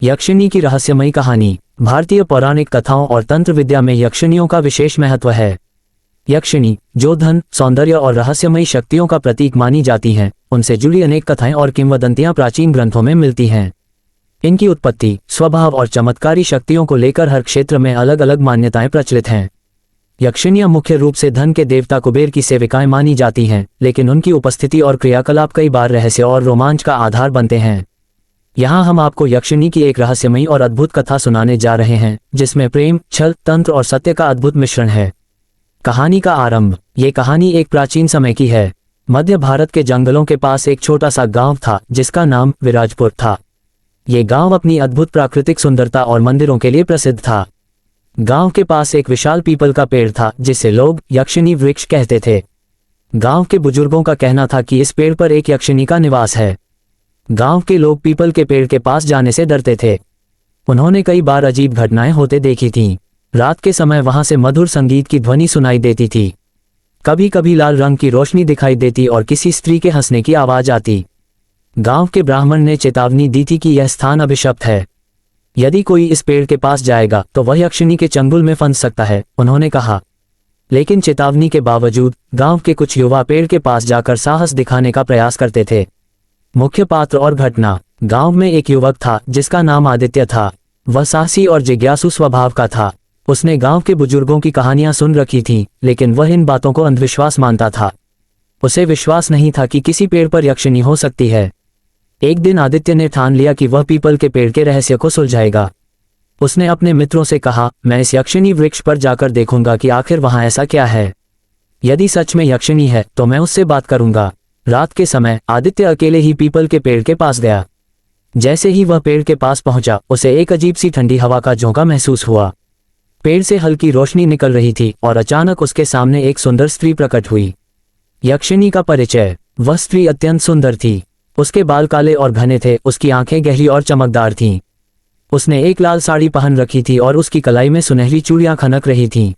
यक्षिणी की रहस्यमयी कहानी। भारतीय पौराणिक कथाओं और तंत्र विद्या में यक्षिणियों का विशेष महत्व है। यक्षिणी, जो धन, सौंदर्य और रहस्यमयी शक्तियों का प्रतीक मानी जाती हैं, उनसे जुड़ी अनेक कथाएं और किंवदंतियां प्राचीन ग्रंथों में मिलती हैं। इनकी उत्पत्ति, स्वभाव और चमत्कारी शक्तियों को लेकर हर क्षेत्र में अलग अलग मान्यताएं प्रचलित हैं। यक्षिणियां मुख्य रूप से धन के देवता कुबेर की सेविकाएं मानी जाती हैं, लेकिन उनकी उपस्थिति और क्रियाकलाप कई बार रहस्य और रोमांच का आधार बनते हैं। यहाँ हम आपको यक्षिणी की एक रहस्यमयी और अद्भुत कथा सुनाने जा रहे हैं, जिसमें प्रेम, छल, तंत्र और सत्य का अद्भुत मिश्रण है। कहानी का आरंभ। ये कहानी एक प्राचीन समय की है। मध्य भारत के जंगलों के पास एक छोटा सा गांव था, जिसका नाम विराजपुर था। ये गांव अपनी अद्भुत प्राकृतिक सुंदरता और मंदिरों के लिए प्रसिद्ध था। गांव के पास एक विशाल पीपल का पेड़ था, जिसे लोग यक्षिणी वृक्ष कहते थे। गांव के बुजुर्गों का कहना था कि इस पेड़ पर एक यक्षिणी का निवास है। गांव के लोग पीपल के पेड़ के पास जाने से डरते थे। उन्होंने कई बार अजीब घटनाएं होते देखी थीं। रात के समय वहां से मधुर संगीत की ध्वनि सुनाई देती थी। कभी कभी लाल रंग की रोशनी दिखाई देती और किसी स्त्री के हंसने की आवाज आती। गांव के ब्राह्मण ने चेतावनी दी थी कि यह स्थान अभिशप्त है। यदि कोई इस पेड़ के पास जाएगा तो वह यक्षिणी के चंगुल में फंस सकता है, उन्होंने कहा। लेकिन चेतावनी के बावजूद गांव के कुछ युवा पेड़ के पास जाकर साहस दिखाने का प्रयास करते थे। मुख्य पात्र और घटना। गांव में एक युवक था जिसका नाम आदित्य था। वह साहसी और जिज्ञासु स्वभाव का था। उसने गांव के बुजुर्गों की कहानियां सुन रखी थीं, लेकिन वह इन बातों को अंधविश्वास मानता था। उसे विश्वास नहीं था कि किसी पेड़ पर यक्षिणी हो सकती है। एक दिन आदित्य ने ठान लिया कि वह पीपल के पेड़ के रहस्य को सुलझाएगा। उसने अपने मित्रों से कहा, मैं इस यक्षिणी वृक्ष पर जाकर देखूंगा कि आखिर वहां ऐसा क्या है। यदि सच में यक्षिणी है तो मैं उससे बात करूंगा। रात के समय आदित्य अकेले ही पीपल के पेड़ के पास गया। जैसे ही वह पेड़ के पास पहुंचा, उसे एक अजीब सी ठंडी हवा का झोंका महसूस हुआ। पेड़ से हल्की रोशनी निकल रही थी और अचानक उसके सामने एक सुंदर स्त्री प्रकट हुई। यक्षिणी का परिचय। वह स्त्री अत्यंत सुंदर थी। उसके बाल काले और घने थे, उसकी आंखें गहरी और चमकदार थीं। उसने एक लाल साड़ी पहन रखी थी और उसकी कलाई में सुनहरी चूड़ियां खनक रही थीं।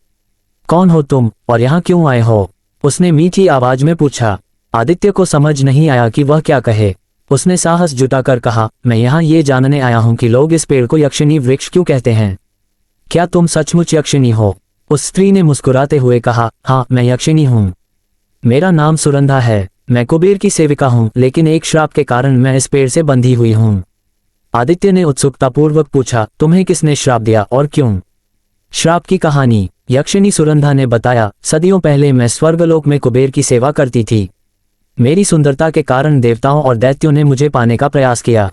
कौन हो तुम और यहाँ क्यों आए हो? उसने मीठी आवाज में पूछा। आदित्य को समझ नहीं आया कि वह क्या कहे। उसने साहस जुटाकर कहा, मैं यहाँ ये जानने आया हूँ कि लोग इस पेड़ को यक्षिणी वृक्ष क्यों कहते हैं। क्या तुम सचमुच यक्षिणी हो? उस स्त्री ने मुस्कुराते हुए कहा, हाँ, मैं यक्षिणी हूँ। मेरा नाम सुरंधा है। मैं कुबेर की सेविका हूँ, लेकिन एक श्राप के कारण मैं इस पेड़ से बंधी हुई हूँ। आदित्य ने उत्सुकतापूर्वक पूछा, तुम्हें किसने श्राप दिया और क्यों? श्राप की कहानी। यक्षिणी सुरंधा ने बताया, सदियों पहले मैं स्वर्गलोक में कुबेर की सेवा करती थी। मेरी सुंदरता के कारण देवताओं और दैत्यों ने मुझे पाने का प्रयास किया,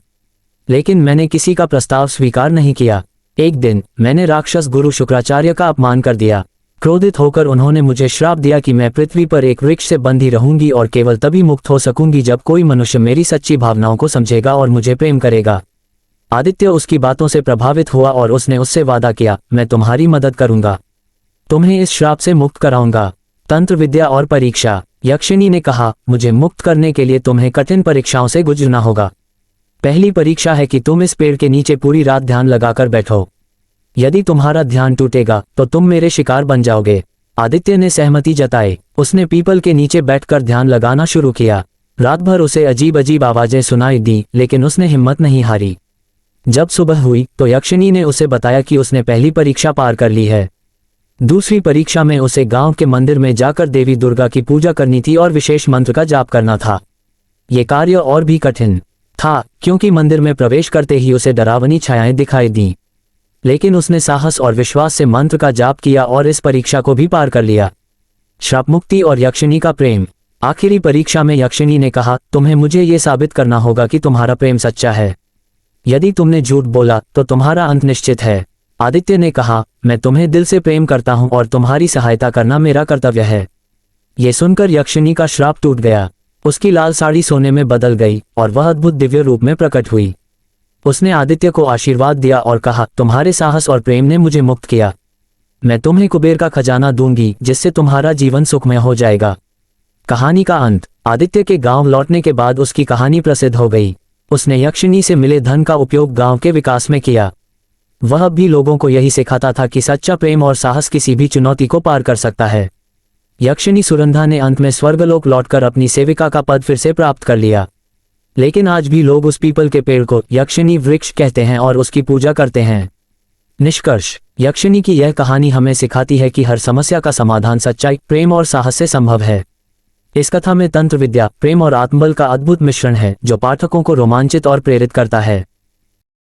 लेकिन मैंने किसी का प्रस्ताव स्वीकार नहीं किया। एक दिन मैंने राक्षस गुरु शुक्राचार्य का अपमान कर दिया। क्रोधित होकर उन्होंने मुझे श्राप दिया कि मैं पृथ्वी पर एक वृक्ष से बंधी रहूंगी और केवल तभी मुक्त हो सकूंगी जब कोई मनुष्य मेरी सच्ची भावनाओं को समझेगा और मुझे प्रेम करेगा। आदित्य उसकी बातों से प्रभावित हुआ और उसने उससे वादा किया, मैं तुम्हारी मदद करूंगा, तुम्हें इस श्राप से मुक्त कराऊंगा। तंत्र विद्या और परीक्षा। यक्षिणी ने कहा, मुझे मुक्त करने के लिए तुम्हें कठिन परीक्षाओं से गुजरना होगा। पहली परीक्षा है कि तुम इस पेड़ के नीचे पूरी रात ध्यान लगाकर बैठो। यदि तुम्हारा ध्यान टूटेगा तो तुम मेरे शिकार बन जाओगे। आदित्य ने सहमति जताई। उसने पीपल के नीचे बैठकर ध्यान लगाना शुरू किया। रात भर उसे अजीब अजीब आवाजें सुनाई दी, लेकिन उसने हिम्मत नहीं हारी। जब सुबह हुई तो यक्षिणी ने उसे बताया कि उसने पहली परीक्षा पार कर ली है। दूसरी परीक्षा में उसे गांव के मंदिर में जाकर देवी दुर्गा की पूजा करनी थी और विशेष मंत्र का जाप करना था। ये कार्य और भी कठिन था, क्योंकि मंदिर में प्रवेश करते ही उसे डरावनी छायाएं दिखाई दीं। लेकिन उसने साहस और विश्वास से मंत्र का जाप किया और इस परीक्षा को भी पार कर लिया। श्राप मुक्ति और यक्षिणी का प्रेम। आखिरी परीक्षा में यक्षिणी ने कहा, तुम्हें मुझे ये साबित करना होगा कि तुम्हारा प्रेम सच्चा है। यदि तुमने झूठ बोला तो तुम्हारा अंत निश्चित है। आदित्य ने कहा, मैं तुम्हें दिल से प्रेम करता हूं और तुम्हारी सहायता करना मेरा कर्तव्य है। ये सुनकर यक्षिणी का श्राप टूट गया। उसकी लाल साड़ी सोने में बदल गई और वह अद्भुत दिव्य रूप में प्रकट हुई। उसने आदित्य को आशीर्वाद दिया और कहा, तुम्हारे साहस और प्रेम ने मुझे मुक्त किया। मैं तुम्हें कुबेर का खजाना दूंगी, जिससे तुम्हारा जीवन सुखमय हो जाएगा। कहानी का अंत। आदित्य के गांव लौटने के बाद उसकी कहानी प्रसिद्ध हो गई। उसने यक्षिणी से मिले धन का उपयोग गांव के विकास में किया। वह भी लोगों को यही सिखाता था कि सच्चा प्रेम और साहस किसी भी चुनौती को पार कर सकता है। यक्षिणी सुरंधा ने अंत में स्वर्गलोक लौटकर अपनी सेविका का पद फिर से प्राप्त कर लिया। लेकिन आज भी लोग उस पीपल के पेड़ को यक्षिणी वृक्ष कहते हैं और उसकी पूजा करते हैं। निष्कर्ष, यक्षिणी की यह कहानी हमें सिखाती है कि हर समस्या का समाधान सच्चाई, प्रेम और साहस से संभव है। इस कथा में तंत्र विद्या, प्रेम और आत्मबल का अद्भुत मिश्रण है जो पाठकों को रोमांचित और प्रेरित करता है।